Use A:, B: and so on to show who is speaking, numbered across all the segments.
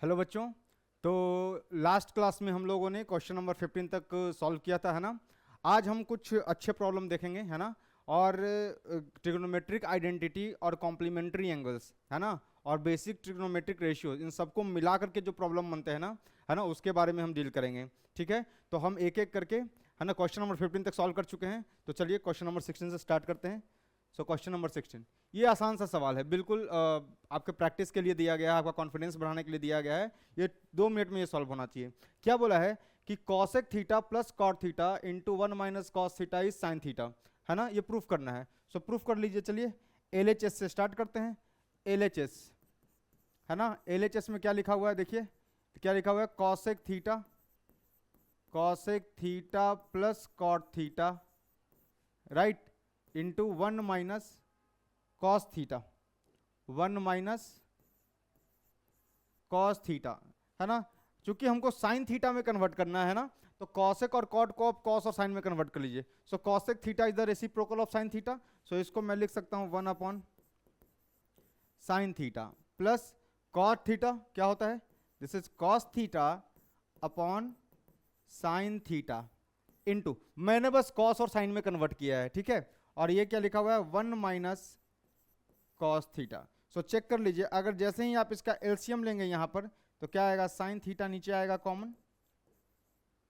A: Hello बच्चों। तो last class में हम लोगों ने क्वेश्चन नंबर 15 तक सॉल्व किया था, है ना। आज हम कुछ अच्छे प्रॉब्लम देखेंगे, है ना। और ट्रिग्नोमेट्रिक आइडेंटिटी और कॉम्प्लीमेंट्री एंगल्स, है ना, और बेसिक ट्रिग्नोमेट्रिक रेशियो, इन सबको मिला करके जो प्रॉब्लम बनते हैं ना, है ना, उसके बारे में हम डील करेंगे। ठीक है, तो हम एक एक करके, है ना, क्वेश्चन नंबर 15 तक सॉल्व कर चुके हैं। तो चलिए क्वेश्चन नंबर 16 से स्टार्ट करते हैं। सो क्वेश्चन नंबर 16, ये आसान सा सवाल है, बिल्कुल आपके प्रैक्टिस के लिए दिया गया है, आपका कॉन्फिडेंस बढ़ाने के लिए दिया गया है। ये 2 मिनट में ये सॉल्व होना चाहिए। क्या बोला है कि cosec theta plus cot theta into 1 minus cos theta is sine theta, है ना, ये प्रूफ करना है। सो प्रूफ कर लीजिए। चलिए एलएचएस से स्टार्ट करते हैं। एलएचएस, है ना, एलएचएस में क्या लिखा हुआ है, देखिए क्या लिखा हुआ है, cosec theta plus cot theta, right, into 1 minus cos theta, 1 minus cos theta, है ना। चूंकि हमको साइन थीटा में कन्वर्ट करना है ना, तो कॉसेक और कॉट को आप कॉस और साइन में कन्वर्ट कर लीजिए। So cosec theta is the reciprocal of sine theta. So इसको मैं लिख सकता हूं 1 upon sine theta plus cot theta, क्या होता है, this is cos theta upon sine theta into, मैंने बस कॉस और साइन में कन्वर्ट किया है, ठीक है। और ये क्या लिखा हुआ है, 1 minus cos theta. So check कर लीजिए, अगर जैसे ही आप इसका एलसीएम लेंगे यहां पर, तो क्या आएगा, साइन थीटा नीचे आएगा कॉमन,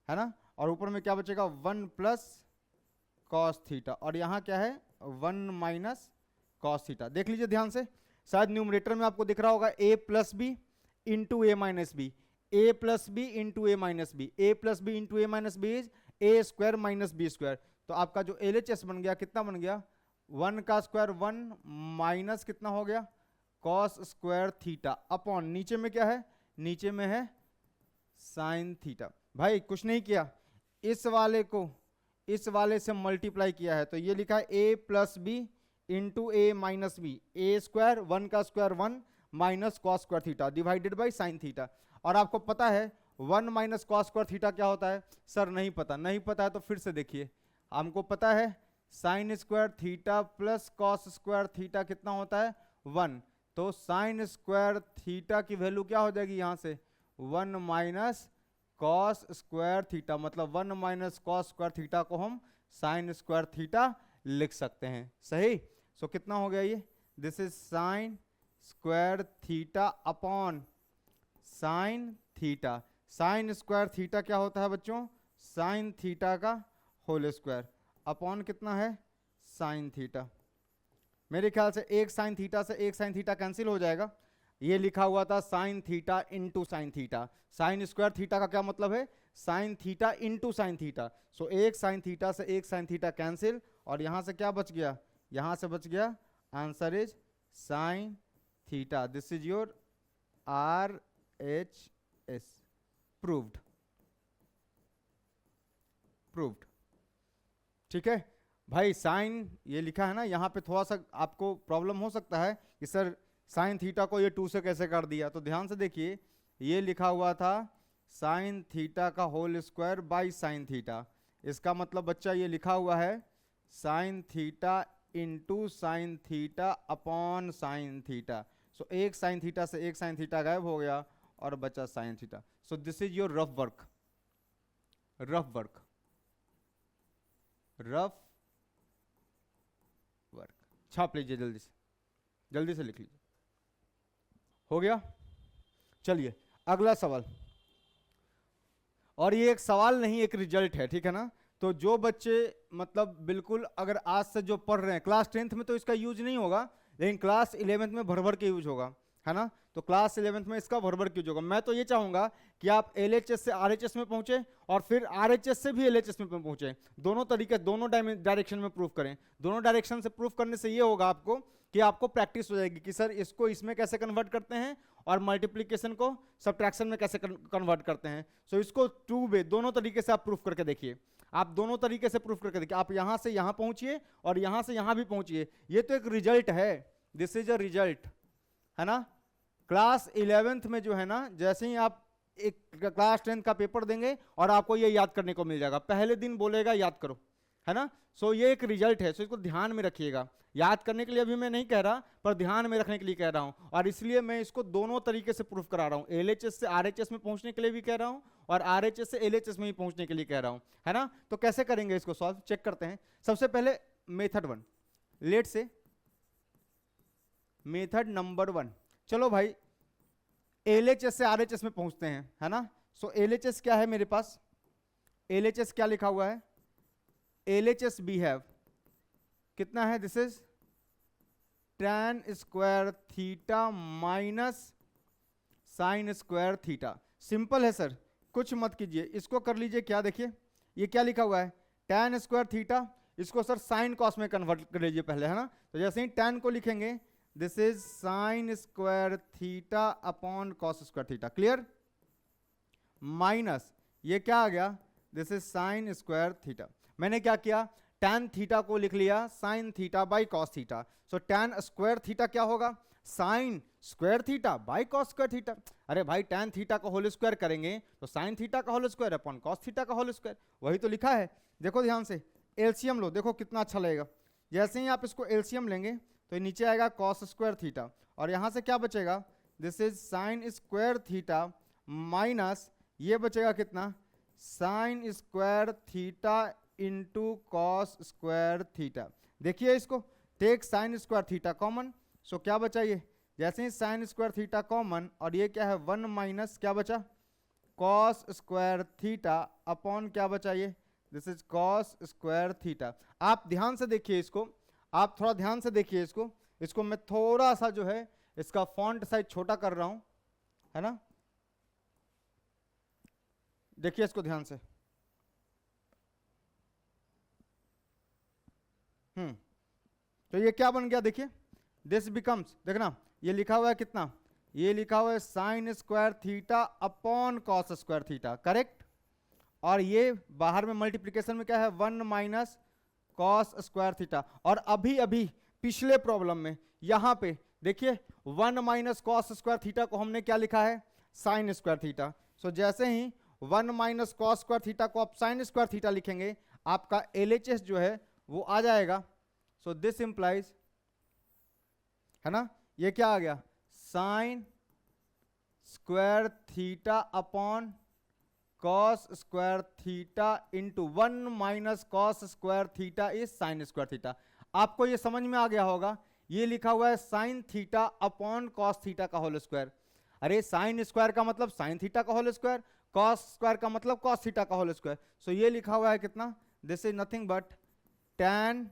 A: है ना, और ऊपर में क्या बचेगा, 1 प्लस कॉस थीटा, और यहां क्या है, 1 माइनस कॉस थीटा। देख लीजिए ध्यान से, शायद न्यूमरेटर में आपको दिख रहा होगा A plus B into A minus B, A plus B into A minus B, A plus B into A minus B is A square minus B square. तो आपका जो एलएचएस बन गया, कितना बन गया, 1 का स्क्वायर 1 माइनस कितना हो गया, कॉस स्क्वायर थीटा अपॉन, नीचे में क्या है, नीचे में है साइन थीटा। भाई कुछ नहीं किया, इस वाले को इस वाले से मल्टीप्लाई किया है, तो ये लिखा है ए plus B into A minus B, A square 1 का square 1 minus cos square theta divided by sine theta. और आपको पता है 1 माइनस कॉस स्क्वायर थीटा क्या होता है, सर नहीं पता, नहीं पता है तो फिर से देखिए, हमको पता है sine square theta plus cos square theta कितना होता है, 1। तो साइन स्क्वायर थीटा की वैल्यू क्या हो जाएगी यहां से, 1 माइनस कॉस स्क्वायर थीटा, मतलब 1 माइनस कॉस स्क्वायर थीटा को हम साइन स्क्वायर थीटा लिख सकते हैं, सही। सो कितना हो गया ये, this is sine square theta upon sine theta. Sine square theta क्या होता है बच्चों, साइन थीटा का होल स्क्वायर अपॉन कितना है, साइन थीटा। मेरे ख्याल से एक साइन थीटा से एक साइन थीटा कैंसिल हो जाएगा। ये लिखा हुआ था sine theta into sine theta, sine square theta का क्या मतलब है, sine theta into sine theta. So एक साइन थीटा से एक साइन थीटा कैंसिल, और यहां से क्या बच गया, यहां से बच गया, answer is sine theta. This is your R H S, proved, proved, ठीक है। भाई साइन ये लिखा है ना, यहां पे थोड़ा सा आपको प्रॉब्लम हो सकता है कि सर साइन थीटा को ये 2 से कैसे कर दिया, तो ध्यान से देखिए, ये लिखा हुआ था साइन थीटा का whole square by sine theta. इसका मतलब बच्चा ये लिखा हुआ है sine theta into sine theta upon sine theta. So एक साइन थीटा से एक साइन थीटा गायब हो गया और बचा sign theta. So this is your rough work, rough work, rough work. छाप लीजिए जल्दी से, जल्दी से लिख लीजिए, हो गया। चलिए अगला सवाल, और ये एक सवाल नहीं एक रिजल्ट है, ठीक है ना। तो जो बच्चे मतलब बिल्कुल अगर आज से जो पढ़ रहे हैं, क्लास 10th में तो इसका यूज नहीं होगा, लेकिन क्लास 11th में भर भर के यूज होगा, है ना। तो क्लास 11th में इसका भर भर के यूज होगा। मैं तो ये चाहूंगा कि आप एलएचएस से आरएचएस में पहुंचे और फिर आरएचएस से भी एलएचएस में पहुंचे, दोनों तरीके, दोनों डायरेक्शन में प्रूफ करें। दोनों डायरेक्शन से प्रूफ करने से ये होगा आपको कि आपको प्रैक्टिस हो जाएगी कि सर इसको इसमें कैसे कन्वर्ट करते हैं और मल्टीप्लीकेशन को सब्ट्रैक्शन में कैसे कन्वर्ट करते हैं। सो इसको 2 वे, दोनों तरीके से आप प्रूफ करके देखिए, आप दोनों तरीके से प्रूफ करके देखिए। आप यहां से यहां पहुंचिए और यहां से यहां भी पहुंचिए, ये तो एक रिजल्ट है, दिस इज अ रिजल्ट, है ना। क्लास 11th में जो है ना, जैसे ही आप एक क्लास 10th का पेपर देंगे और आपको ये याद करने को मिल जाएगा, पहले दिन बोलेगा याद करो, है ना। सो ये एक रिजल्ट है, सो इसको ध्यान में रखिएगा। याद करने के लिए अभी मैं नहीं कह रहा, पर ध्यान में रखने के लिए कह रहा हूं, और इसलिए मैं इसको दोनों तरीके से प्रूफ करा रहा हूं, एलएचएस से आरएचएस में पहुंचने के लिए भी कह रहा हूं और आरएचएस से एलएचएस में भी पहुंचने के लिए कह रहा हूं, है ना। तो कैसे करेंगे इसको सॉल्व, चेक करते हैं। सबसे पहले मेथड 1, लेट से मेथड नंबर 1, चलो भाई एलएचएस से आरएचएस में पहुंचते हैं, है ना। सो एलएचएस क्या है मेरे पास, एलएचएस क्या लिखा हुआ है, एलएचएस वी हैव कितना है, this is tan square theta minus sine square theta. Simple है सर, कुछ मत कीजिए, इसको कर लीजिए। क्या देखिए ये क्या लिखा हुआ है, tan स्क्वायर थीटा, इसको सर साइन कॉस में कन्वर्ट कर लीजिए पहले, है ना। तो जैसे ही tan को लिखेंगे, this is sine square theta upon cos square theta, clear. Minus ये क्या आ गया, this is sine square theta. मैंने क्या किया, tan थीटा को लिख लिया sine theta by cos theta. So tan square theta क्या होगा, sine square theta by cos square theta. अरे भाई tan थीटा का होल स्क्वायर करेंगे तो साइन थीटा का whole square upon cos theta का होल स्क्वायर, वही तो लिखा है। देखो ध्यान से, एलसीएम लो, देखो कितना अच्छा लगेगा। जैसे ही आप इसको एलसीएम लेंगे तो नीचे आएगा कॉस स्क्वायर थीटा, और यहां से क्या बचेगा, this is sine square theta minus ये बचेगा कितना, sine square theta into cos square theta. देखिए इसको, take sine square theta common, so क्या बचा ये, जैसे ही साइन स्क्वायर थीटा कॉमन, और ये क्या है 1 माइनस क्या बचा, कॉस स्क्वायर थीटा अपॉन क्या बचा ये, this is cos square theta. आप ध्यान से देखिए इसको, आप थोड़ा ध्यान से देखिए इसको, इसको मैं थोड़ा सा जो है इसका फॉन्ट साइज छोटा कर रहा हूं, है ना। देखिए इसको ध्यान से, तो ये क्या बन गया, देखिए दिस बिकम्स, देखना ये लिखा हुआ है कितना, ये लिखा हुआ है sine square theta upon cos square theta, correct. और ये बाहर में मल्टीप्लिकेशन में क्या है, 1 माइनस कॉस स्क्वायर थीटा। और अभी अभी पिछले प्रॉब्लम में यहां पे देखिए 1 माइनस कॉस स्क्वायर थीटा को हमने क्या लिखा है, साइन स्क्वायर थीटा। सो जैसे ही 1 माइनस कॉस स्क्वायर थीटा को आप साइन स्क्वायर थीटा लिखेंगे, आपका एलएचएस जो है वो आ जाएगा। सो दिस इंप्लाइज, है ना, ये क्या आ गया, sign square theta upon cos square theta into 1 minus cos square theta is sine square theta. आपको ये समझ में आ गया होगा, ये लिखा हुआ है sine theta upon cos theta का होल स्क्वायर। अरे साइन स्क्वायर का मतलब साइन थीटा का होल स्क्वायर, कॉस स्क्वायर का मतलब कॉस थीटा का होल स्क्वायर। सो ये लिखा हुआ है कितना, this is nothing but tan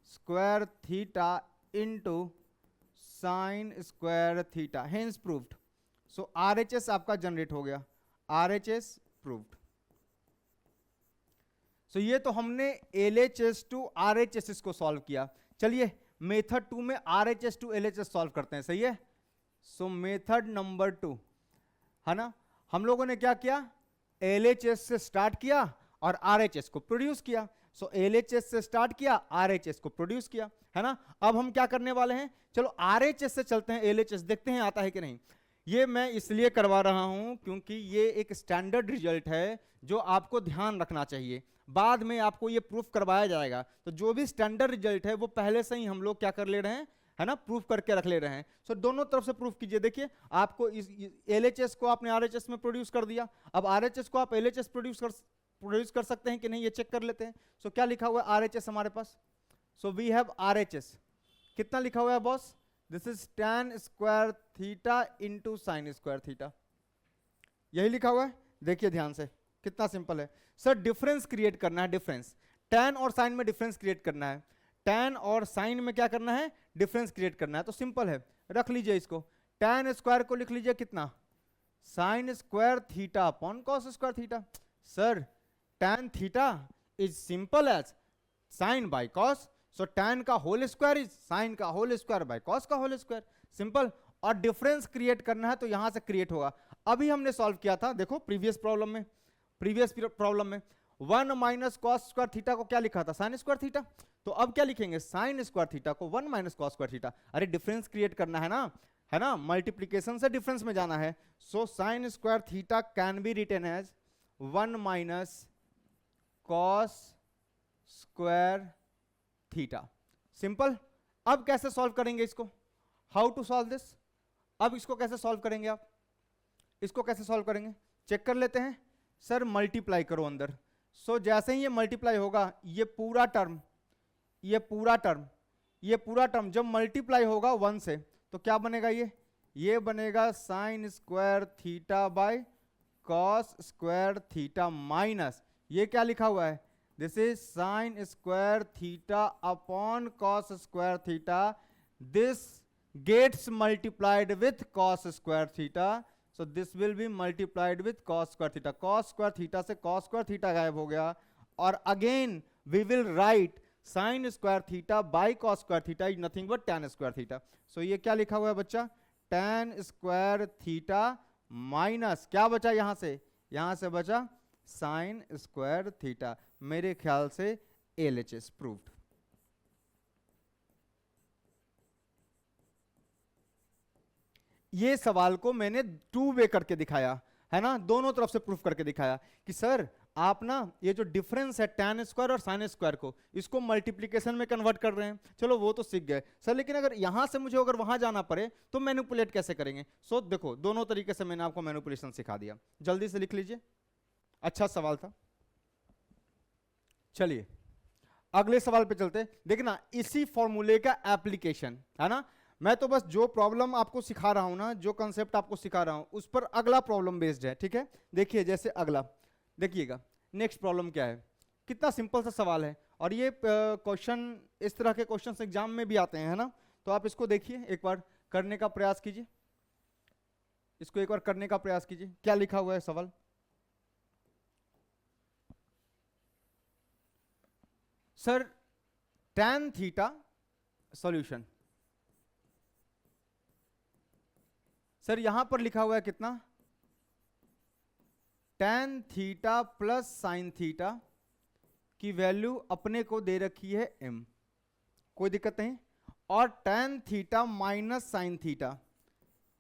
A: square theta into sine square theta, hence proved. So RHS आपका जनरेट हो गया, आरएचएस प्रूव्ड। सो ये तो हमने एलएचएस टू आरएचएस इसको सॉल्व किया। चलिए मेथड 2 में आरएचएस टू एलएचएस सॉल्व करते हैं, सही है। सो मेथड नंबर 2, है ना, हम लोगों ने क्या किया, एलएचएस से स्टार्ट किया और आरएचएस को प्रोड्यूस किया। सो एलएचएस से स्टार्ट किया, आरएचएस को प्रोड्यूस किया, है ना। अब हम क्या करने वाले हैं, चलो आरएचएस से चलते हैं, एलएचएस देखते हैं आता है कि नहीं। ये मैं इसलिए करवा रहा हूं क्योंकि ये एक स्टैंडर्ड रिजल्ट है जो आपको ध्यान रखना चाहिए, बाद में आपको ये प्रूफ करवाया जाएगा। तो जो भी स्टैंडर्ड रिजल्ट है वो पहले से ही हम लोग क्या कर ले रहे हैं, है ना, प्रूफ करके रख ले रहे हैं। सो दोनों तरफ से प्रूफ कीजिए। देखिए आपको इस एलएचएस को आपने आरएचएस में प्रोड्यूस कर दिया, अब आरएचएस को आप एलएचएस प्रोड्यूस कर सकते हैं कि नहीं, ये चेक कर लेते हैं। सो क्या लिखा हुआ है आरएचएस हमारे पास, सो वी हैव आरएचएस, कितना लिखा हुआ है boss, this is tan square theta into sine square theta, यही लिखा हुआ है। देखिए ध्यान से कितना सिंपल है सर, डिफरेंस क्रिएट करना है, डिफरेंस tan और साइन में डिफरेंस क्रिएट करना है, tan और साइन में क्या करना है, डिफरेंस क्रिएट करना है। तो सिंपल है, रख लीजिए इसको, tan स्क्वायर को लिख लीजिए कितना, sine square theta upon cos square theta. Sir tan theta is simple as sine by cos, so tan का होल स्क्वायर इज साइन का होल स्क्वायर बाय कॉस का होल स्क्वायर, सिंपल। और difference create करना है तो यहां से create होगा। अभी हमने सॉल्व किया था, देखो प्रीवियस प्रॉब्लम में 1 माइनस कॉस स्क्वायर थीटा को क्या लिखा था, साइन स्क्वायर थीटा। तो अब क्या लिखेंगे, साइन स्क्वायर थीटा को 1 माइनस कॉस स्क्वायर थीटा। अरे डिफरेंस क्रिएट करना है ना, मल्टीप्लीकेशन से डिफरेंस में जाना है। So sine square theta can be written as 1 minus cos square theta. Simple. अब कैसे सॉल्व करेंगे इसको? How to solve this? अब इसको कैसे सॉल्व करेंगे आप? इसको कैसे सॉल्व करेंगे चेक कर लेते हैं। सर मल्टीप्लाई करो अंदर। सो जैसे ही ये मल्टीप्लाई होगा, ये पूरा टर्म, ये पूरा टर्म, ये पूरा टर्म जब मल्टीप्लाई होगा 1 से, तो क्या बनेगा? ये बनेगा sine square theta by cos square theta minus, ये क्या लिखा हुआ है? This is sine square theta upon cos square theta. This gets multiplied with cos square theta, so this will be multiplied with cos square theta. cos square theta से cos square theta गायब हो गया, और again we will write sin square theta by cos square theta is nothing but tan square theta. so ये क्या लिखा हुआ है बच्चा? tan square theta माइनस क्या बचा यहां से बचा sin square theta। मेरे ख्याल से LHS proved। ये सवाल को मैंने 2 वे करके दिखाया है ना, दोनों तरफ से प्रूफ करके दिखाया कि सर आप ना ये जो डिफरेंस है tan स्क्वायर और sin स्क्वायर को, इसको मल्टीप्लिकेशन में कन्वर्ट कर रहे हैं। चलो वो तो सीख गए सर, लेकिन अगर यहां से मुझे अगर वहां जाना पड़े तो मैनिपुलेट कैसे करेंगे? सो देखो दोनों तरीके से मैंने आपको मैनिपुलेशन सिखा दिया। जल्दी से लिख लीजिए, अच्छा सवाल था। चलिए अगले सवाल पे चलते। देखना इसी फॉर्मूले का एप्लीकेशन है ना, मैं तो बस जो प्रॉब्लम आपको सिखा रहा हूं ना, जो कंसेप्ट आपको सिखा रहा हूं उस पर अगला प्रॉब्लम बेस्ड है, ठीक है। देखिए जैसे अगला देखिएगा, नेक्स्ट प्रॉब्लम क्या है, कितना सिंपल सा सवाल है, और ये क्वेश्चन इस तरह के क्वेश्चन एग्जाम में भी आते हैं है ना। तो आप इसको देखिए, एक बार करने का प्रयास कीजिए, इसको एक बार करने का प्रयास कीजिए। क्या लिखा हुआ है सवाल? Sir tan theta solution, sir यहां पर लिखा हुआ है कितना? tan theta plus sine theta की वैल्यू अपने को दे रखी है m, कोई दिक्कत नहीं। और tan theta minus sine theta,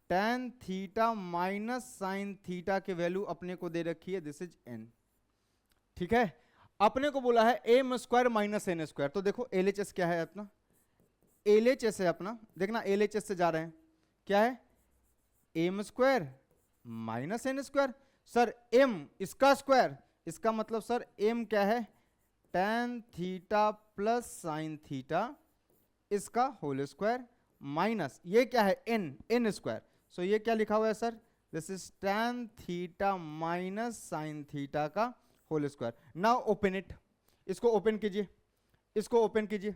A: tan theta minus sine theta की वैल्यू अपने को दे रखी है, दिस इज n, ठीक है। अपने को बोला है m square minus n square. तो देखो LHS क्या है अपना? LHS है अपना, देखना LHS से जा रहे हैं, क्या है? M square minus n square. Sir m इसका स्क्वायर, इसका मतलब सर m क्या है? tan theta plus sine theta इसका होल स्क्वायर माइनस ये क्या है? n square. सो ये क्या लिखा हुआ है sir? This is tan theta minus sine theta का whole square. Now open it, इसको ओपन कीजिए, इसको ओपन कीजिए,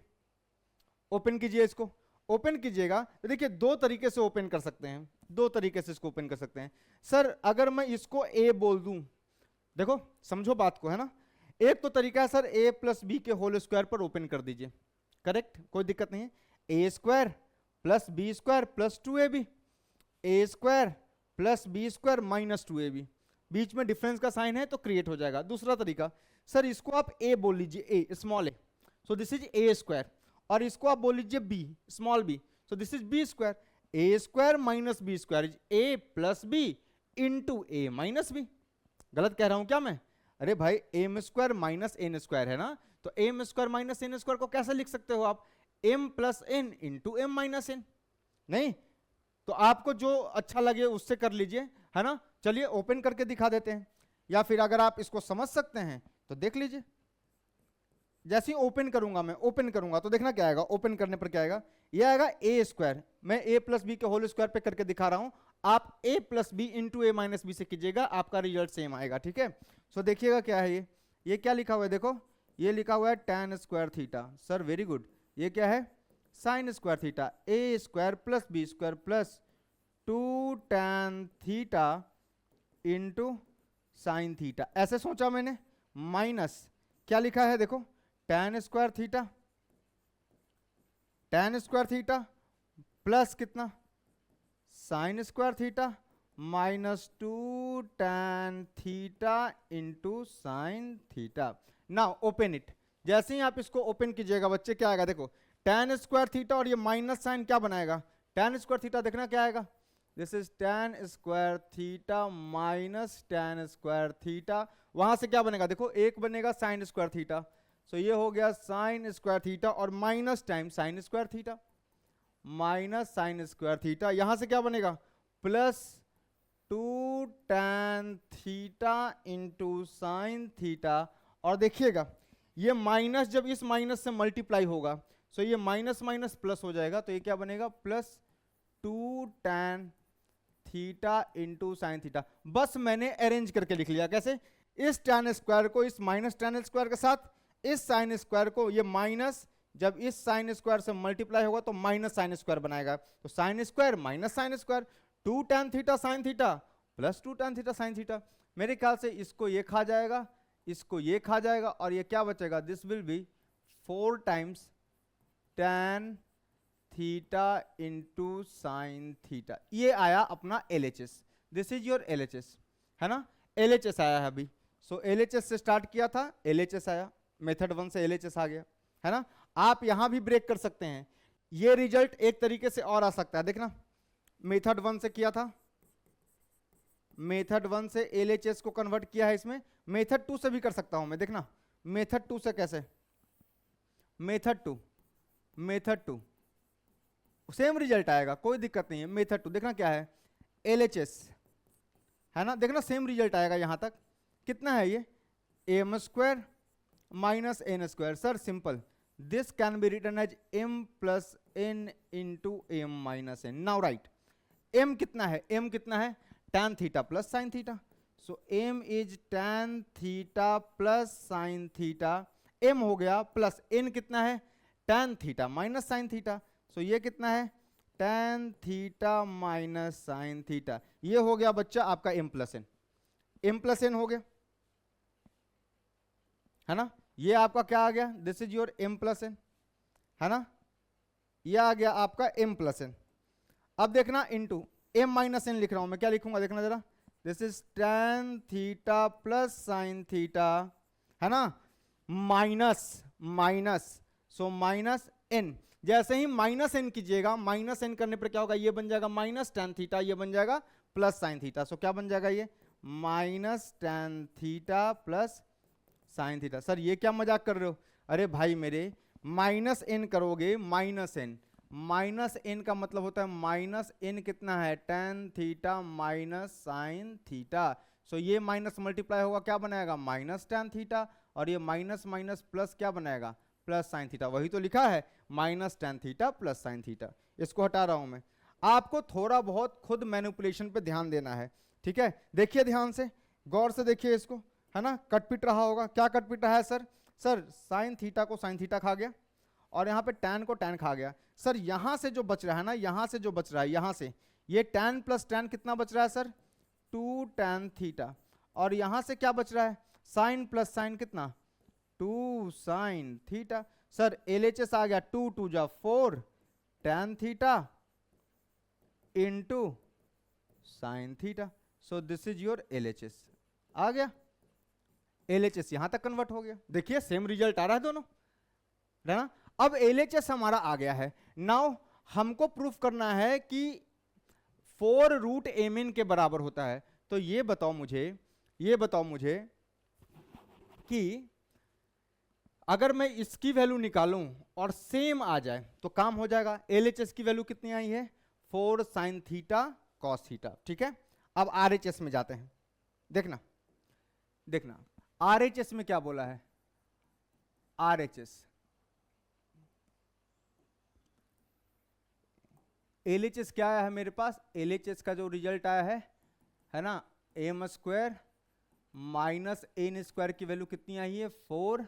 A: ओपन कीजिए, इसको ओपन कीजिएगा तो देखिए दो तरीके से ओपन कर सकते हैं, दो तरीके से इसको ओपन कर सकते हैं। सर अगर मैं इसको a बोल दूं, देखो समझो बात को है ना, एक तो तरीका है सर a प्लस बी के होल स्क्वायर पर ओपन कर दीजिए, करेक्ट, कोई दिक्कत नहीं है। a square plus B square plus 2ab, a square plus B square minus 2ab, बीच में डिफरेंस का साइन है तो क्रिएट हो जाएगा। दूसरा तरीका सर इसको आप a बोल लीजिए, a small a, so this is a square, और इसको आप बोल लीजिए b small b, so this is b square. a square minus b square is a plus b into a minus b। गलत कह रहा हूं क्या मैं? अरे भाई m square minus n square है ना, तो m square minus n square को कैसे लिख सकते हो आप? m plus n into m minus n। नहीं तो आपको जो अच्छा लगे उससे कर लीजिए है ना। चलिए ओपन करके दिखा देते हैं, या फिर अगर आप इसको समझ सकते हैं तो देख लीजिए। जैसे ही ओपन करूंगा, मैं ओपन करूंगा तो देखना क्या आएगा, ओपन करने पर क्या आएगा? ये आएगा a स्क्वायर, मैं a प्लस बी के होल स्क्वायर पे करके दिखा रहा हूं, आप a plus B into a minus b से कीजिएगा, आपका रिजल्ट सेम आएगा, ठीक है। सो देखिएगा क्या है ये क्या लिखा हुआ है? देखो ये लिखा हुआ है tan square theta, sir very good. ये क्या है? Sine square theta, a square plus B square plus 2 tan theta into sine theta, ऐसे सोचा मैंने। माइनस क्या लिखा है? देखो tan square theta, tan square theta plus कितना? Sine square theta minus 2 tan theta into sine theta. Now open it. जैसे ही आप इसको ओपन कीजिएगा बच्चे क्या आएगा? देखो tan स्क्वायर थीटा और ये माइनस साइन क्या बनाएगा? tan स्क्वायर थीटा, देखना क्या आएगा? This is tan square theta minus tan square theta, वहां से क्या बनेगा? देखो एक बनेगा साइन स्क्वायर थीटा, सो ये हो गया साइन स्क्वायर थीटा और minus time sign square theta, minus sine square theta, यहां से क्या बनेगा plus 2 tan theta into sine theta. और देखिएगा ये माइनस जब इस माइनस से मल्टीप्लाई होगा सो ये माइनस माइनस प्लस हो जाएगा, तो ये क्या बनेगा plus 2 tan theta into sine theta. बस मैंने अरेंज करके लिख लिया, कैसे, इस tan स्क्वायर को इस माइनस tan स्क्वायर के साथ, इस साइन स्क्वायर को ये माइनस जब इस साइन स्क्वायर से मल्टीप्लाई होगा तो माइनस साइन स्क्वायर बनाएगा, तो sine square minus sine square, 2 tan theta sine theta plus 2 tan theta sine theta. मेरे ख्याल से इसको ये खा जाएगा, इसको ये खा जाएगा, और ये क्या बचेगा, this will B 4 times tan theta into sine theta. ये आया अपना LHS, this is your LHS, है ना, LHS आया है अभी। सो LHS से स्टार्ट किया था, LHS आया, मेथड 1 से LHS आ गया, है ना। आप यहां भी ब्रेक कर सकते हैं, ये रिजल्ट एक तरीके से और आ सकता है, देखना मेथड 1 से किया था, मेथड 1 से LHS को कन्वर्ट किया है इसमें, मेथड 2 से भी कर सकता हूं मैं, देखना मेथड 2 से कैसे, मेथड 2 सेम रिजल्ट आएगा, कोई दिक्कत नहीं है। मेथड 2 देखना क्या है, LHS है ना, देखना सेम रिजल्ट आएगा यहां तक। कितना है ये, m square minus n square. Sir simple, this can be written as m plus n into m minus n। Now right, m कितना है, m कितना है, tan theta plus sine theta, so m is tan theta plus sine theta, m हो गया plus n कितना है, tan theta minus sine theta, so ये कितना है, tan theta minus sine theta. ये हो गया बच्चा आपका m प्लस n हो गया, है ना। ये आपका क्या आ गया, this is your m plus n, है ना, ये आ गया आपका m प्लस n। अब देखना इंटू m माइनस n लिख रहा हूं मैं, क्या लिखूंगा देखना जरा, this is tan theta plus sine theta, है ना, माइनस सो माइनस n। जैसे ही माइनस n कीजिएगा, माइनस n करने पर क्या होगा, ये बन जाएगा माइनस tan थीटा, ये बन जाएगा प्लस साइन थीटा, सो क्या बन जाएगा ये minus tan theta plus sine theta. Sir ये क्या मजाक कर रहे हो, अरे भाई मेरे, माइनस n करोगे, माइनस n का मतलब होता है माइनस n कितना है, tan theta minus sine theta, so ये माइनस मल्टीप्लाई होगा क्या बनाएगा, माइनस tan थीटा, और ये माइनस माइनस प्लस क्या बनाएगा, प्लस साइन थीटा। वही तो लिखा है minus tan theta plus sine theta. इसको हटा रहा हूं मैं, आपको थोड़ा बहुत खुद मैनिपुलेशन पे ध्यान देना है, ठीक है। देखिए ध्यान से, गौर से देखिए इसको, है ना, कटपिट रहा होगा, क्या कटपिट रहा है सर, साइन थीटा को साइन थीटा खा गया, और यहाँ पे tan को tan खा गया। सर यहां से जो बच रहा है ना, यहां से जो बच रहा है, यहां से ये tan प्लस tan कितना बच रहा है सर, 2 tan थीटा, और यहां से क्या बच रहा है, साइन प्लस साइन कितना, 2 साइन थीटा। सर LHS आ गया, 2 2 जा 4 tan theta into sine theta, so this is your LHS। आ गया LHS, यहां तक कन्वर्ट हो गया, देखिए सेम रिजल्ट आ रहा है दोनों, है ना। अब LHS हमारा आ गया है, नाउ हमको प्रूफ करना है कि 4 रूट mn के बराबर होता है। तो ये बताओ मुझे कि अगर मैं इसकी वैल्यू निकालूं और सेम आ जाए तो काम हो जाएगा। LHS की वैल्यू कितनी आई है, 4 साइन थीटा कॉस थीटा, ठीक है। अब RHS में जाते हैं, देखना RHS में क्या बोला है, LHS क्या आया है मेरे पास, LHS का जो रिजल्ट आया है ना, m square minus n square की वैल्यू कितनी आई है, 4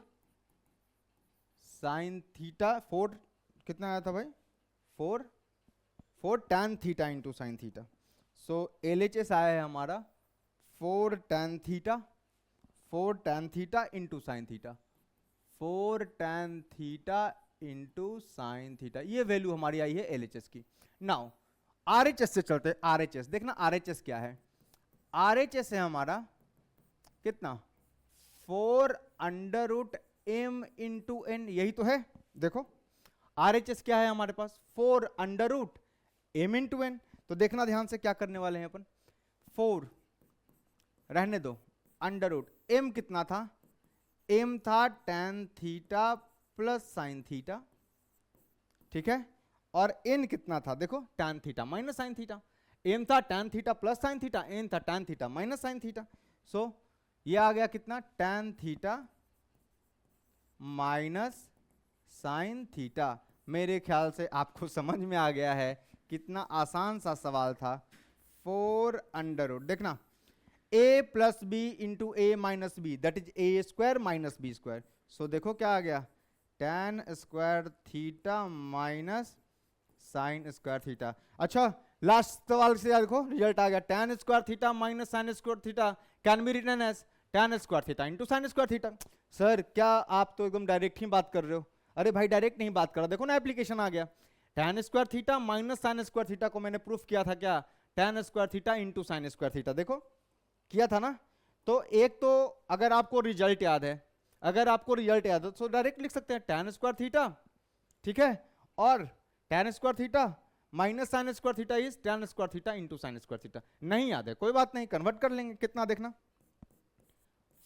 A: साइन थीटा, 4 कितना आया था भाई, 4 tan theta into sine theta. So LHS आया है हमारा 4 tan theta into sine theta, 4 tan theta into sine theta, ये वैल्यू हमारी आई है LHS की। नाउ RHS से चलते हैं, RHS देखना, RHS क्या है, RHS है हमारा कितना, 4 under root m into n, यही तो है। देखो RHS क्या है हमारे पास, 4 under root m into n। तो देखना ध्यान से क्या करने वाले हैं अपन, 4 रहने दो, अंडर रूट m कितना था, एम था tan theta plus sine theta, ठीक है, और n कितना था देखो tan theta minus sine theta. M था tan theta plus sine theta, n था tan theta minus sine theta. So ये आ गया कितना, tan theta minus sine theta. मेरे ख्याल से आपको समझ में आ गया है, कितना आसान सा सवाल था। 4 अंडर रूट, देखना a plus B into A minus B, that is A square minus B square. So देखो क्या आ गया, tan square theta minus sine square theta. अच्छा लास्ट सवाल से देखो रिजल्ट आ गया, tan square theta minus sine square theta can be written as tan square theta into sine square theta. Sir क्या आप तो एकदम डायरेक्ट ही बात कर रहे हो? अरे भाई डायरेक्ट नहीं बात कर रहा, देखो ना एप्लीकेशन आ गया, tan square theta minus sine square theta को मैंने प्रूफ किया था क्या, tan square theta into sine square theta, देखो किया था ना। तो एक तो अगर आपको रिजल्ट याद है, अगर आपको रिजल्ट याद है तो डायरेक्ट लिख सकते हैं tan स्क्वायर थीटा, ठीक है, और tan square theta minus sine square theta is tan square theta into sine square theta. नहीं याद है कोई बात नहीं, कन्वर्ट कर लेंगे, कितना देखना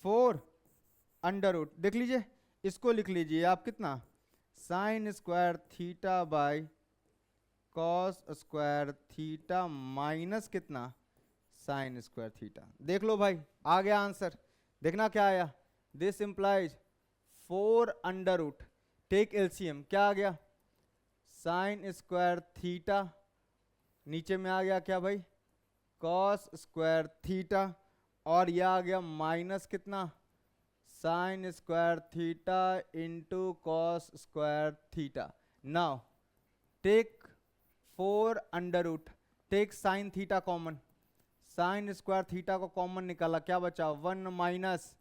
A: 4 अंडर रूट, देख लीजिए इसको लिख लीजिए आप कितना, sine square theta by cos square theta minus कितना साइन स्क्वायर थीटा। देख लो भाई आ गया आंसर, देखना क्या आया, this implies 4 under root, take LCM, क्या आ गया साइन स्क्वायर थीटा, नीचे में आ गया क्या भाई कॉस स्क्वायर थीटा, और यह आ गया माइनस कितना sine square theta into cos square theta. Now take 4 under root, take sine theta common, sine square theta को कॉमन निकाला, क्या बचा 1 minus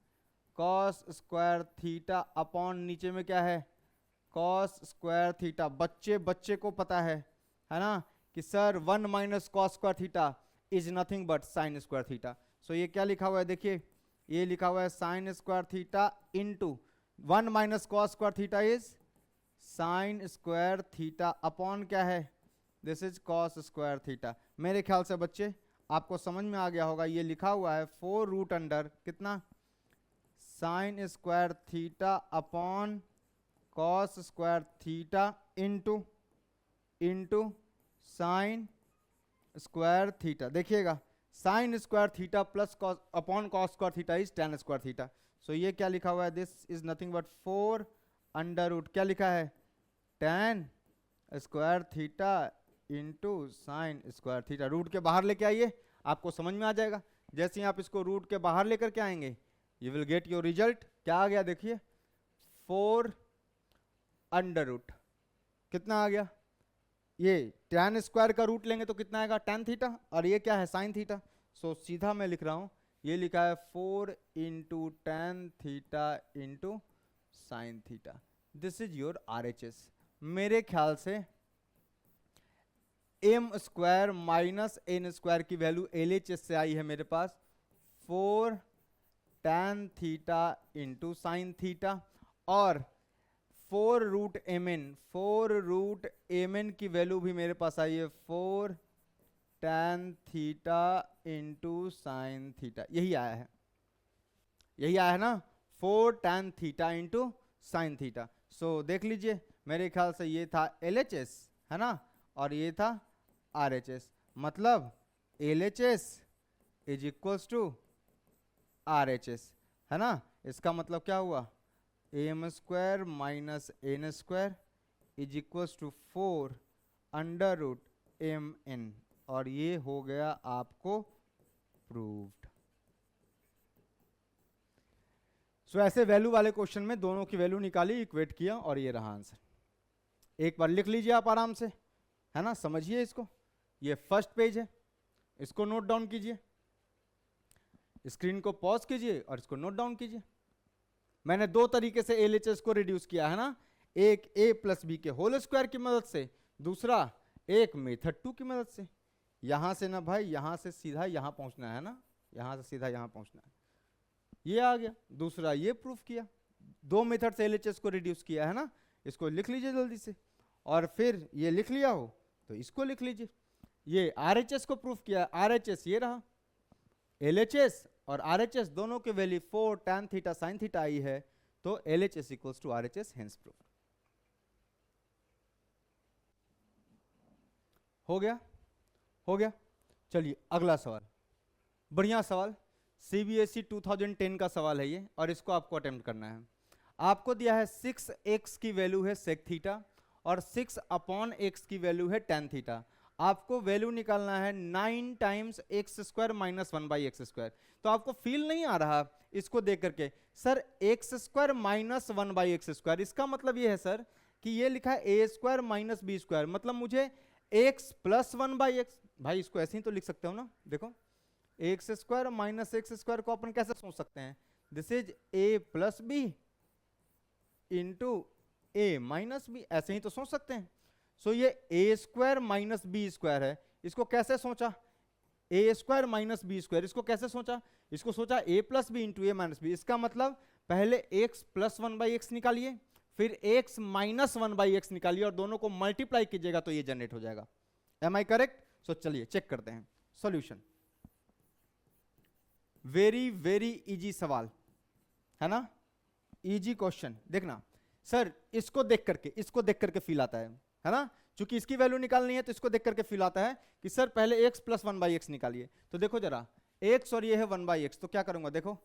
A: cos square theta upon नीचे में क्या है कॉस स्क्वायर थीटा। बच्चे को पता है ना कि sir 1 minus cos square theta is nothing but sine square theta. So ये क्या लिखा हुआ है देखिए, ये लिखा हुआ है sine square theta into 1 minus cos square theta is sine square theta upon क्या है this is cos square theta. मेरे ख्याल से बच्चे आपको समझ में आ गया होगा, ये लिखा हुआ है 4 रूट अंडर कितना sine square theta upon cos square theta into sine square theta. देखिएगा sine square theta plus upon cos square theta is tan square theta. So ये क्या लिखा हुआ है, this is nothing but 4 under root, क्या लिखा है tan square theta into sine square theta. Root के बाहर लेके आइए, आपको समझ में आ जाएगा। जैसे ही आप इसको रूट के बाहर लेकर के आएंगे you will get your result. क्या आ गया देखिए 4 अंडर रूट, कितना आ गया, ये tan स्क्वायर का रूट लेंगे तो कितना आएगा tan थीटा, और ये क्या है साइन थीटा। सो सीधा मैं लिख रहा हूं, ये लिखा है 4 into tan theta into sine theta, this is your RHS। मेरे ख्याल से m square minus n square की वैल्यू LHS से आई है मेरे पास 4 tan theta into sine theta, और 4 रूट एम एन की वैल्यू भी मेरे पास आई है 4 tan theta into sine theta. यही आया है, यही आया है ना 4 tan theta into sine theta. So देख लीजिए मेरे ख्याल से ये था LHS है ना, और ये था RHS, मतलब LHS is equals to RHS है ना। इसका मतलब क्या हुआ m square minus n square is equals to 4 under root MN, और ये हो गया आपको प्रूव्ड। सो ऐसे वैल्यू वाले क्वेश्चन में दोनों की वैल्यू निकाली, इक्वेट किया, और ये रहा आंसर। एक बार लिख लीजिए आप आराम से है ना, समझिए इसको। ये फर्स्ट पेज है, इसको नोट डाउन कीजिए, स्क्रीन को पॉज कीजिए और इसको नोट डाउन कीजिए। मैंने दो तरीके से LHS को रिड्यूस किया है ना, एक a प्लस बी के होल स्क्वायर की मदद से, दूसरा एक मेथड 2 की मदद से। यहां से ना भाई यहां से सीधा यहां पहुंचना है ना, यहां से सीधा यहां पहुंचना है, ये आ गया। दूसरा ये प्रूफ किया, दो मेथड से LHS को रिड्यूस किया है ना। इसको लिख लीजिए जल्दी से, और फिर ये लिख लिया हो तो इसको लिख लीजिए। ये RHS को प्रूफ किया, RHS ये रहा, LHS और RHS दोनों के value 4 tan theta sine theta आई है। तो LHS equals to RHS, hence proved. हो गया, हो गया। चलिए अगला सवाल, बढ़िया सवाल, CBSE 2010 का सवाल है ये, और इसको आपको अटेम्प्ट करना है। आपको दिया है 6x की वैल्यू है सेक थीटा और 6/x की वैल्यू है tan थीटा। आपको वैल्यू निकालना है 9 times x square minus 1/x²। तो आपको फील नहीं आ रहा इसको देख करके, सर x² माइनस 1/x², इसका मतलब ये है सर कि ये लिखा है a² माइनस b², मतलब मुझे x प्लस 1/x, भाई इसको ऐसे ही तो लिख सकते हो ना। देखो x² माइनस x² को अपन कैसे सोच सकते हैं, this is a plus B into a minus b, ऐसे ही तो सोच सकते हैं। सो ये a² माइनस b² है, इसको कैसे सोचा, a² माइनस b², इसको कैसे सोचा, इसको सोचा a plus B into a minus b. इसका मतलब पहले x प्लस 1/x निकालिए, फिर x माइनस 1/x निकालिए और दोनों को मल्टीप्लाई कीजिएगा तो ये जनरेट हो जाएगा। एम आई करेक्ट? सो चलिए चेक करते हैं सॉल्यूशन। वेरी वेरी इजी सवाल है ना, इजी क्वेश्चन। देखना सर, इसको देख करके फील आता है ना, क्योंकि इसकी वैल्यू निकालनी है तो इसको देख करके फील आता है कि सर पहले x प्लस 1/x निकालिए। तो देखो जरा, x और ये है 1/x, तो क्या करूंगा, देखो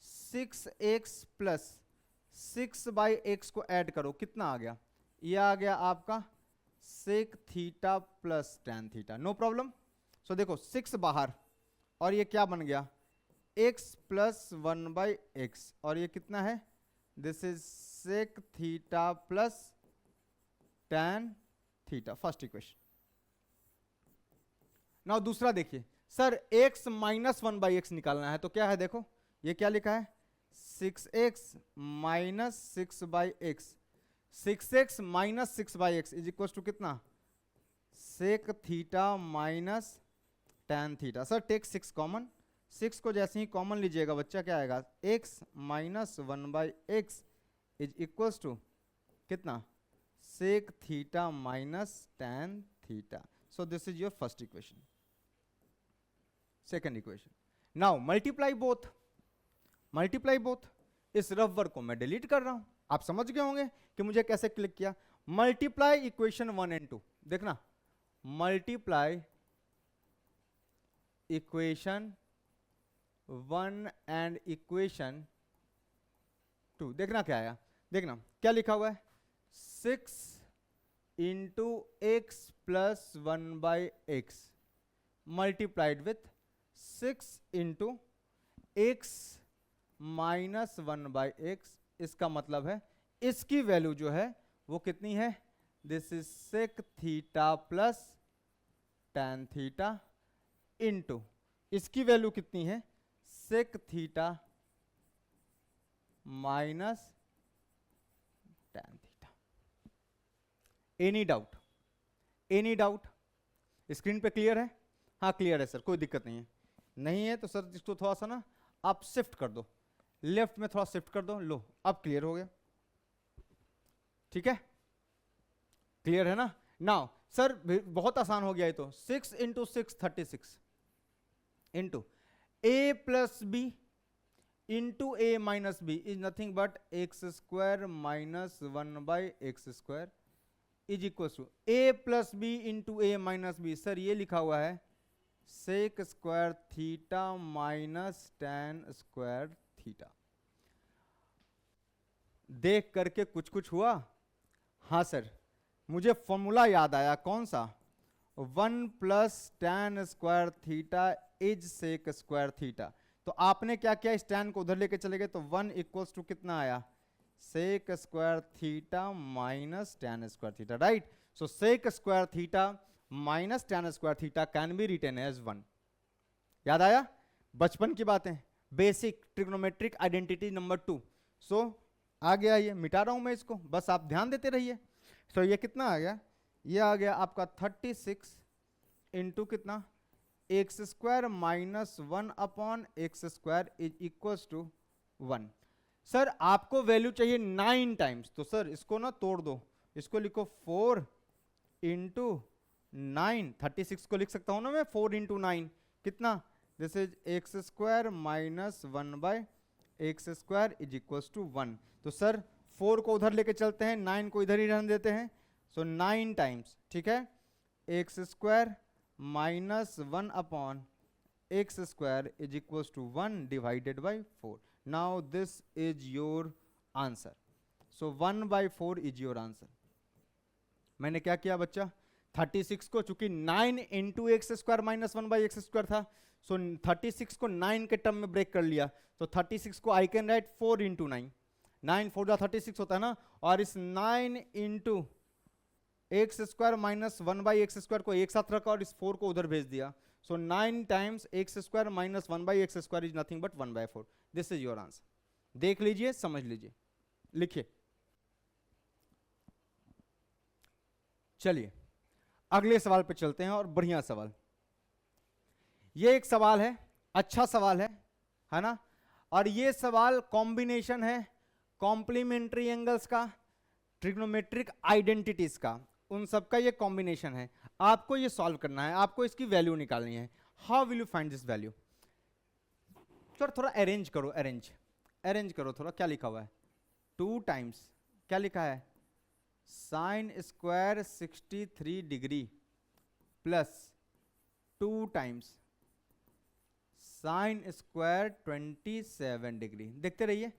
A: 6x प्लस 6/x को ऐड करो, कितना आ गया, ये आ गया आपका sec theta plus tan theta, no problem. So देखो 6 बाहर और ये क्या बन गया, x प्लस 1/x, और ये कितना है, this is sec theta plus tan theta, first equation. Now दूसरा देखिए, सर x माइनस 1/x निकालना है, तो क्या है, देखो ये क्या लिखा है, 6x minus 6/x, 6x minus 6/x is equal to कितना, sec theta minus tan theta. Sir take 6 common, 6 को जैसे ही कॉमन लीजिएगा बच्चा क्या आएगा, x minus 1/x is equal to कितना, sec theta minus tan theta. So this is your first equation. Second equation, now multiply both. इस rough work को मैं डिलीट कर रहा हूं, आप समझ गए होंगे कि मुझे कैसे क्लिक किया। मल्टीप्लाई इक्वेशन 1 एंड 2, देखना मल्टीप्लाई इक्वेशन 1 एंड इक्वेशन 2, देखना क्या आया, देखना क्या लिखा हुआ है, 6 into x plus 1/x multiplied with 6 into x minus 1/x। इसका मतलब है इसकी वैल्यू जो है वो कितनी है, this is sec theta plus tan theta into इसकी वैल्यू कितनी है, sec theta minus tan theta. Any doubt? Screen पे क्लियर है? हाँ क्लियर है सर, कोई दिक्कत नहीं है। नहीं है तो सर इसको थोड़ा सा ना आप शिफ्ट कर दो, लेफ्ट में थोड़ा शिफ्ट कर दो, लो अब क्लियर हो गया। ठीक है, क्लियर है ना। नाउ सर बहुत आसान हो गया ये तो, 6 into 6 36 into a plus B into a minus B is nothing but x² minus 1/x² is equal to a plus B into a minus b. Sir ये लिखा हुआ है sec square theta minus tan square theta. देख करके कुछ हुआ? हाँ sir, मुझे फॉर्मूला याद आया, कौन सा, 1 plus tan square theta is sec square theta. तो आपने क्या किया, इस tan को उधर लेके चले गए, तो 1 इक्वल्स टू कितना आया, sec square theta minus tan square theta, right. So sec square theta minus tan square theta can be written as 1। याद आया, बचपन की बातें, बेसिक ट्रिग्नोमेट्रिक आइडेंटिटी नंबर 2। सो आ गया, ये मिटा रहा हूं मैं इसको, बस आप ध्यान देते रहिए। सो ये कितना आ गया, ये आ गया आपका 36 इंटू कितना, x² minus 1/x² is equals to 1। Sir आपको वैल्यू चाहिए 9 टाइम्स, तो सर इसको ना तोड़ दो, इसको लिखो 4 इंटू 9, 36 को लिख सकता हूं ना मैं 4 इंटू 9, कितना, this is x² minus 1/x²। X square is equals to 1। तो सर 4 को उधर लेके चलते हैं, 9 को इधर ही रहने देते हैं। सो 9 टाइम्स, ठीक है, x square minus 1 upon x square is equals to 1 divided by 4। Now this is your answer. So 1/4 is your answer. मैंने क्या किया बच्चा, 36 को, चूंकि 9 into x square minus 1/x square था, सो 36 को 9 के टर्म में ब्रेक कर लिया। तो 36 को आई कैन राइट 4 इंटू 9, 9 4 36 होता है ना, और इस 9 into x square minus 1/x square को एक साथ रखा और इस 4 को उधर भेज दिया। सो 9 times x square minus 1/x square is nothing but 1/4। This is your answer. देख लीजिए, समझ लीजिए, लिखिए। चलिए अगले सवाल पे चलते हैं, और बढ़िया सवाल। ये एक सवाल है, अच्छा सवाल है ना, और ये सवाल कॉम्बिनेशन है कॉम्प्लीमेंट्री एंगल्स का, ट्रिग्नोमेट्रिक आइडेंटिटीज का, उन सब का ये कॉम्बिनेशन है। आपको ये सॉल्व करना है, आपको इसकी वैल्यू निकालनी है। How will you find this value? Sir थोड़ा अरेंज करो, अरेंज करो थोड़ा। क्या लिखा हुआ है? 2 टाइम्स, क्या लिखा है, sine square 63 degree plus 2 times sine square 27 degree. देखते रहिए।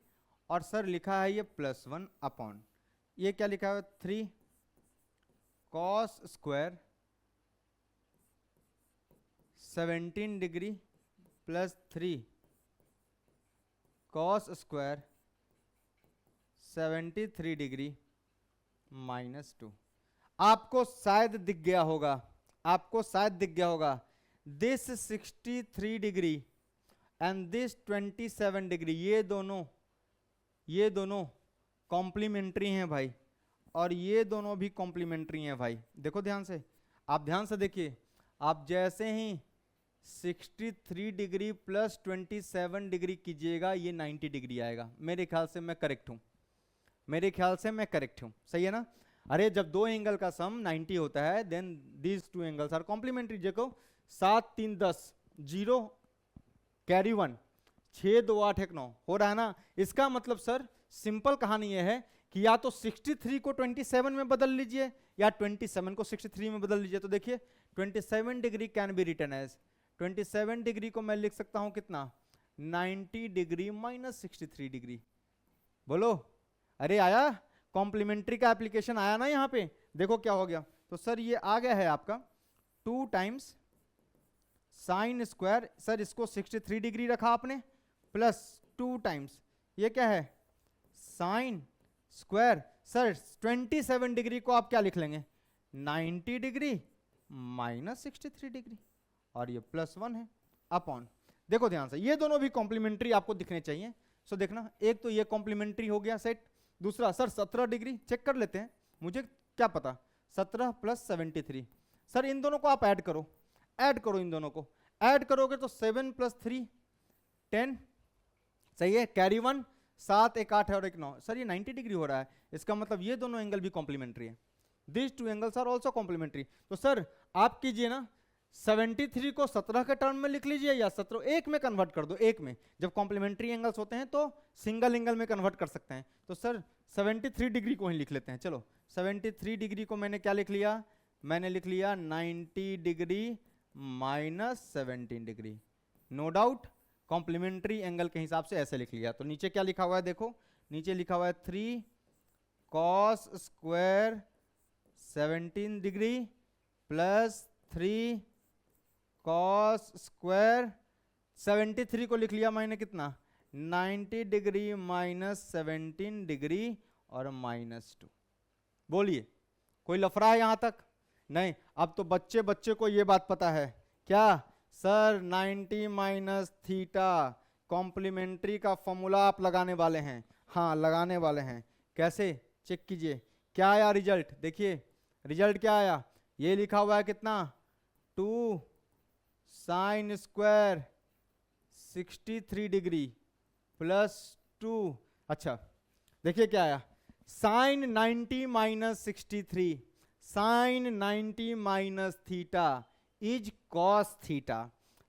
A: और सर लिखा है ये +1 अपॉन, ये क्या लिखा है, 3 cos square 17 degree plus 3 cos square 73 degree -2। आपको शायद दिख गया होगा, आपको शायद दिख गया होगा, this 63 degree and this 27 degree, ये दोनों कॉम्प्लीमेंट्री हैं भाई, और ये दोनों भी कॉम्प्लीमेंट्री हैं भाई। देखो ध्यान से, आप ध्यान से देखिए। आप जैसे ही 63 डिग्री प्लस 27 डिग्री कीजिएगा, ये 90 डिग्री आएगा। मेरे ख्याल से मैं करेक्ट हूं, मेरे ख्याल से मैं करेक्ट हूं, सही है ना? अरे जब दो एंगल का सम 90 होता है, then these two angles are complementary. देखो 7 3 10 0 कैरी 1 6 2 8 1 9 हो रहा है ना। इसका मतलब सर सिंपल कहानी यह है कि या तो 63 को 27 में बदल लीजिए, या 27 को 63 में बदल लीजिए। तो देखिए 27 degree can be written as, 27 degree को मैं लिख सकता हूं कितना, 90 डिग्री माइनस 63 डिग्री। बोलो, अरे आया, कॉम्प्लीमेंट्री का एप्लीकेशन आया ना यहां पे। देखो क्या हो गया, तो सर ये आ गया है आपका 2 टाइम्स साइन स्क्वायर, सर इसको 63 डिग्री रखा आपने, प्लस 2 टाइम्स ये क्या है, साइन स्क्वायर, सर 27 डिग्री को आप क्या लिख लेंगे, 90 डिग्री माइनस 63 डिग्री, और ये +1 है अपॉन। देखो ध्यान से, ये दोनों भी कॉम्प्लीमेंट्री आपको दिखने चाहिए। सो देखना, एक तो ये कॉम्प्लीमेंट्री हो गया सेट। दूसरा सर 17 डिग्री चेक कर लेते हैं, मुझे क्या पता, 17 + 73। सर इन दोनों को आप ऐड करो, ऐड करो, इन दोनों को ऐड करोगे तो 7 + 3 10, सही है, कैरी 1 7 1 8 है और 1 9। सर ये 90 डिग्री हो रहा है, इसका मतलब ये दोनों एंगल भी कॉम्प्लीमेंट्री है। This two angles are also complementary. तो सर आप कीजिए ना, 73 को 17 के टर्म में लिख लीजिए, या 17 एक में कन्वर्ट कर दो। एक में जब कॉम्प्लीमेंट्री एंगल्स होते हैं तो सिंगल एंगल में कन्वर्ट कर सकते हैं। तो सर 73 डिग्री को ही लिख लेते हैं। चलो 73 डिग्री को मैंने क्या लिख लिया, मैंने लिख लिया 90 degree minus 17 degree. No doubt complementary angle के हिसाब से ऐसे लिख लिया। तो नीचे क्या लिखा हुआ है, देखो नीचे लिखा हुआ है 3 cos square 17 degree plus 3 cos square 73 को लिख लिया मैंने कितना, 90 डिग्री माइनस 17 डिग्री और -2। बोलिए कोई लफड़ा है यहां तक? नहीं। अब तो बच्चे बच्चे को ये बात पता है क्या, सर 90 माइनस थीटा कॉम्प्लीमेंट्री का फॉर्मूला आप लगाने वाले हैं। हाँ लगाने वाले हैं। कैसे, चेक कीजिए क्या आया रिजल्ट। देखिए रिजल्ट क्या आया, ये लिखा हुआ है कितना, 2 साइन स्क्वायर 63 डिग्री प्लस 2। अच्छा देखिए क्या आया, sine 90 minus 63, sine 90 minus theta is cos theta.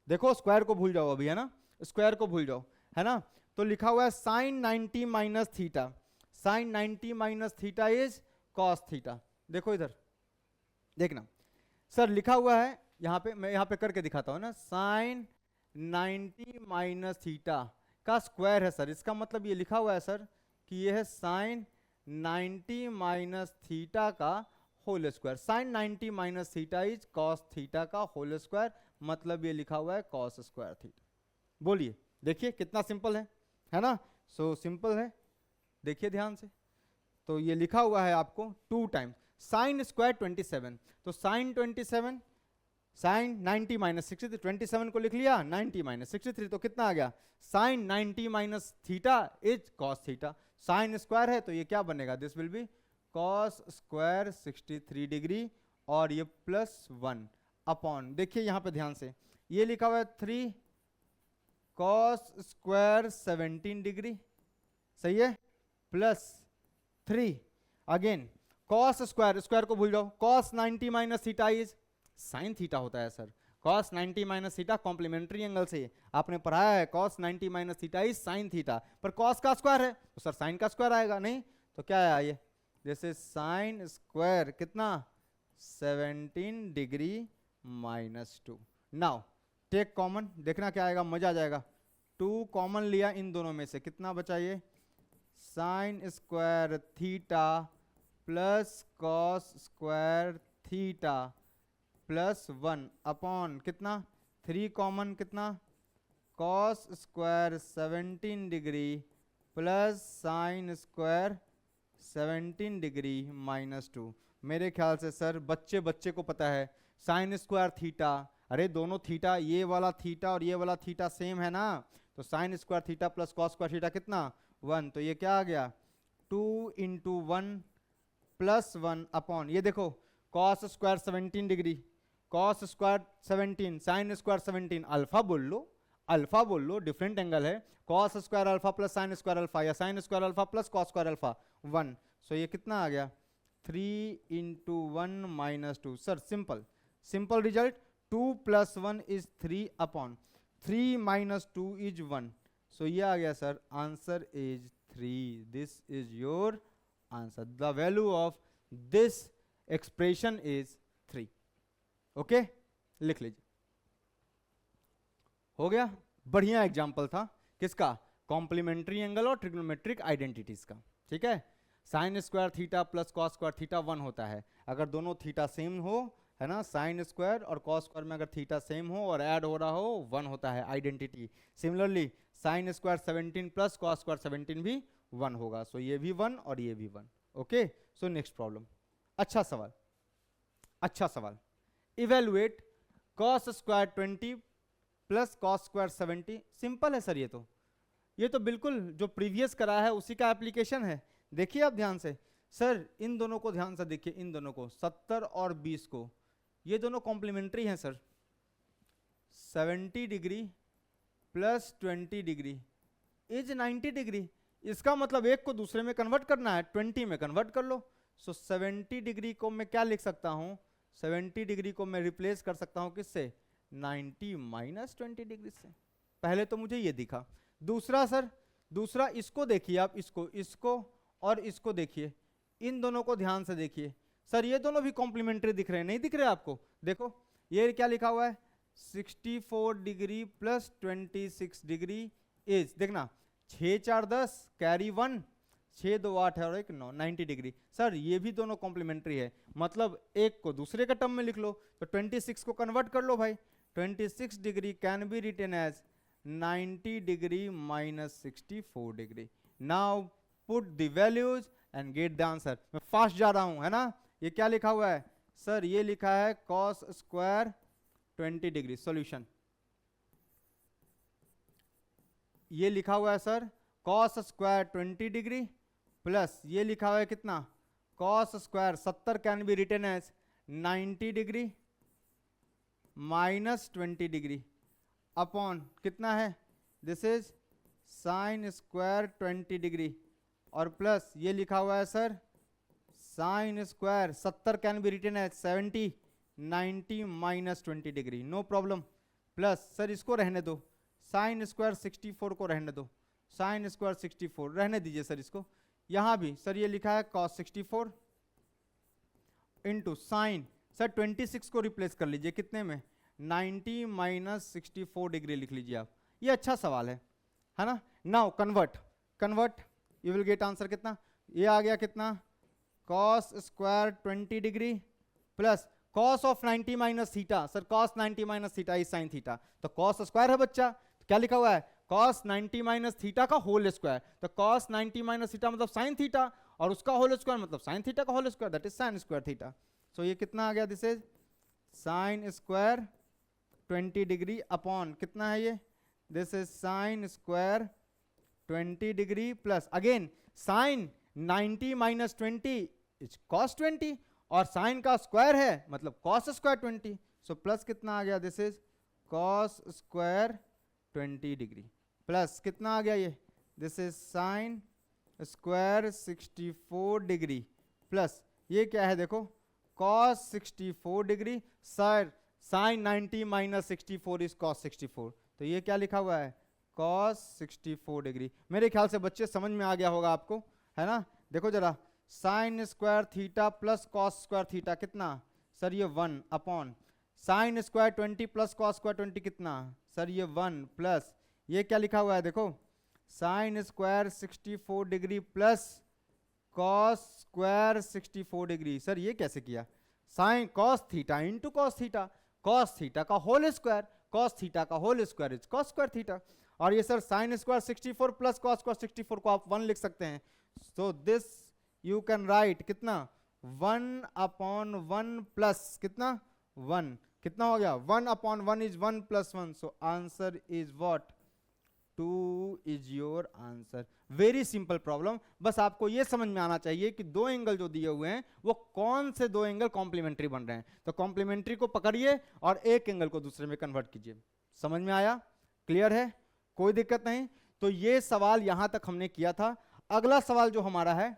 A: देखो स्क्वायर को भूल जाओ अभी, है ना, स्क्वायर को भूल जाओ, है ना। तो लिखा हुआ है sine 90 minus theta, sine 90 minus theta is cos theta. देखो इधर देखना सर, लिखा हुआ है यहाँ पे, मैं यहाँ पे करके दिखाता हूँ ना, साइन 90 माइनस थीटा का स्क्वायर है सर। इसका मतलब ये लिखा हुआ है सर कि ये है साइन 90 माइनस थीटा का whole square. Sine 90 minus theta is cos theta का होल स्क्वायर, मतलब ये लिखा हुआ है कॉस स्क्वायर थीटा। बोलिए, देखिए कितना सिंपल है ना। सो सिंपल है, देखिए ध्यान से। तो ये लिखा हुआ है आपको 2 टाइम्स साइन स्क्वायर 27, तो साइन 27 साइन 90 माइनस 63, 27 को लिख लिया, 90 माइनस 63 तो कितना आ गया, sine 90 minus theta is cos theta. Sine square है तो ये क्या बनेगा, this will be cos square 63 degree, और ये +1 अपॉन, देखिए यहां पे ध्यान से, ये लिखा हुआ है 3 कॉस स्क्वायर 17 डिग्री, सही है, +3 अगेन कॉस स्क्वायर, स्क्वायर को भूल जाओ, cos 90 minus theta is sine theta होता है sir. Cos 90 minus theta complementary angle से आपने पढ़ाया है, cos 90 minus theta is sine theta, पर कॉस का स्क्वायर है तो सर साइन का स्क्वायर आएगा, नहीं तो क्या है ये, जैसे साइन स्क्वायर कितना 17 डिग्री -2। नाउ टेक कॉमन, देखना क्या आएगा, मजा आ जाएगा। 2 कॉमन लिया इन दोनों में से, कितना बचा ये, sign square theta plus cos square theta +1 upon कितना 3 कॉमन, कितना cos square 17 degree plus sine square 17 degree -2। मेरे ख्याल से सर बच्चे बच्चे को पता है साइन स्क्वायर थीटा, अरे दोनों थीटा, ये वाला थीटा और ये वाला थीटा सेम है ना, तो sign square theta plus cos square theta कितना 1, तो ये क्या आ गया 2 × 1 +1 अपॉन, ये देखो cos square 17 degree, cos square 17, sine square 17, alpha बोल लो, अल्फा बोल लो, डिफरेंट एंगल है, cos square alpha plus sine square alpha, या sine square alpha plus cos square alpha 1, so ये कितना आ गया 3 × 1 -2। Sir simple, simple result, 2 + 1 is 3 upon 3 - 2 is 1, so ये आ गया sir, answer is 3, this is your answer, the value of this expression is 3। Okay, लिख लीजिए, हो गया, बढ़िया एग्जाम्पल था, किसका, कॉम्प्लीमेंट्री एंगल और ट्रिग्नोमेट्रिक आइडेंटिटीज का, ठीक है। Sine square theta plus cos square theta 1 होता है, अगर दोनों थीटा सेम हो, है ना, साइन स्क्वायर और कॉस स्क्वायर में अगर थीटा सेम हो और ऐड हो रहा हो 1 होता है identity. Similarly sign square 17 plus cos square 17 भी 1 होगा, सो ये भी 1 और ये भी 1। ओके, सो नेक्स्ट प्रॉब्लम, अच्छा सवाल, अच्छा सवाल, evaluate cos square 20 plus cos square 70। Simple है सर, ये तो बिल्कुल जो प्रीवियस करा है उसी का एप्लीकेशन है। देखिए आप ध्यान से सर, इन दोनों को ध्यान से देखिए, इन दोनों को 70 और 20 को, ये दोनों कॉम्प्लीमेंट्री हैं sir, 70 degree plus 20 degree is 90 degree, इसका मतलब एक को दूसरे में कन्वर्ट करना है, 20 में कन्वर्ट कर लो। सो 70 डिग्री को मैं क्या लिख सकता हूं, 70 डिग्री को मैं रिप्लेस कर सकता हूं किससे, 90 - 20 डिग्री से। पहले तो मुझे ये दिखा। दूसरा सर, दूसरा इसको देखिए आप, इसको और इसको देखिए, इन दोनों को ध्यान से देखिए सर, ये दोनों भी कॉम्प्लीमेंट्री दिख रहे हैं, नहीं दिख रहे आपको, देखो ये क्या लिखा हुआ है 64 डिग्री प्लस 26 डिग्री इज, देखना 6 × 4 = 10, कैरी 1, 6 × 2 = 8 है और 1 × 9 90 डिग्री। सर ये भी दोनों कॉम्प्लीमेंट्री है, मतलब एक को दूसरे का टर्म में लिख लो, तो 26 को कन्वर्ट कर लो भाई, 26 degree can be written as 90 degree -64 degree. Now put the values and get the answer. मैं फास्ट जा रहा हूं, है ना। ये क्या लिखा हुआ है सर, ये लिखा है कॉस स्क्वायर 20 डिग्री, सॉल्यूशन। ये लिखा हुआ है sir cos square 20 degree plus ये लिखा हुआ है कितना, cos square 70 can be written as 90 degree -20 degree upon कितना है, this is sine square 20 degree, और प्लस ये लिखा हुआ है sir sine square 70 can be written as 70 90 -20 degree, no problem. Plus sir इसको रहने दो, साइन स्क्वायर 64 को रहने दो, साइन स्क्वायर 64, रहने दीजिए सर इसको। यहाँ भी सर ये लिखा है cos 64 इंटू साइन, सर 26 को रिप्लेस कर लीजिए कितने में, 90 माइनस 64 डिग्री लिख लीजिए आप। ये अच्छा सवाल है ना। Now convert you will get answer कितना, ये आ गया कितना, cos square 20 degree plus cos of 90 minus theta, sir cos 90 minus theta is sine theta, तो cos स्क्वायर है बच्चा, तो क्या लिखा हुआ है cos 90 माइनस थीटा का होल स्क्वायर, तो cos 90 माइनस थीटा मतलब साइन थीटा, और उसका होल स्क्वायर मतलब साइन थीटा का whole square, that is sine square theta. So ये कितना आ गया, this is sine square 20 degree upon कितना है ये, this is sine square 20 degree plus again sine 90 minus 20 is cos 20, और साइन का स्क्वायर है मतलब cos स्क्वायर 20, सो प्लस कितना आ गया, this is cos square 20 degree plus कितना आ गया ये, this is sine square 64 degree plus ये क्या है देखो cos 64 degree, sir sine 90 minus 64 is cos 64, तो ये क्या लिखा हुआ है cos 64 डिग्री। मेरे ख्याल से बच्चे समझ में आ गया होगा आपको, है ना। देखो जरा, sign square theta plus cos square theta कितना, सर ये 1 upon sign square 20 plus cos square 20 कितना, सर ये 1 प्लस ये क्या लिखा हुआ है देखो, sine square 64 degree plus cos square 64 degree. Sir ये कैसे किया, sine cos theta into cos theta, cos theta का होल स्क्वायर, cos थीटा का whole square is cos square theta, और ये sir sine square 64 plus cos square 64 को आप 1 लिख सकते हैं, so this you can write कितना 1 अपॉन 1 प्लस कितना 1, कितना हो गया 1 upon 1 is 1 plus 1, so answer is what 2 is your answer. Very simple problem, बस आपको ये समझ में आना चाहिए कि दो एंगल जो दिए हुए हैं वो कौन से दो एंगल कॉम्प्लीमेंट्री बन रहे हैं, तो कॉम्प्लीमेंट्री को पकड़िए और एक एंगल को दूसरे में कन्वर्ट कीजिए। समझ में आया, क्लियर है, कोई दिक्कत नहीं। तो ये सवाल यहां तक हमने किया था। अगला सवाल जो हमारा है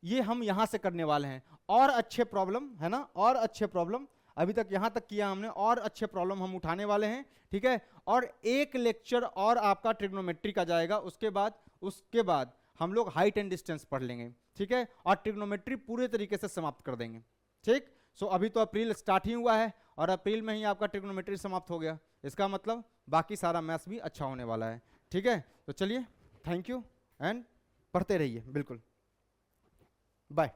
A: ये हम यहां से करने वाले हैं, और अच्छे प्रॉब्लम है ना, और अच्छे प्रॉब्लम अभी तक यहां तक किया हमने, और अच्छे प्रॉब्लम हम उठाने वाले हैं, ठीक है। और एक लेक्चर और आपका ट्रिग्नोमेट्री का जाएगा, उसके बाद हम लोग हाइट एंड डिस्टेंस पढ़ लेंगे, ठीक है, और ट्रिग्नोमेट्री पूरे तरीके से समाप्त कर देंगे, ठीक। सो अभी तो अप्रैल स्टार्ट ही हुआ है और अप्रैल में ही आपका ट्रिग्नोमेट्री समाप्त हो गया, इसका मतलब बाकी सारा मैथ्स भी अच्छा होने वाला है, ठीक है। तो चलिए, थैंक यू एंड पढ़ते रहिए, बिल्कुल, बाय।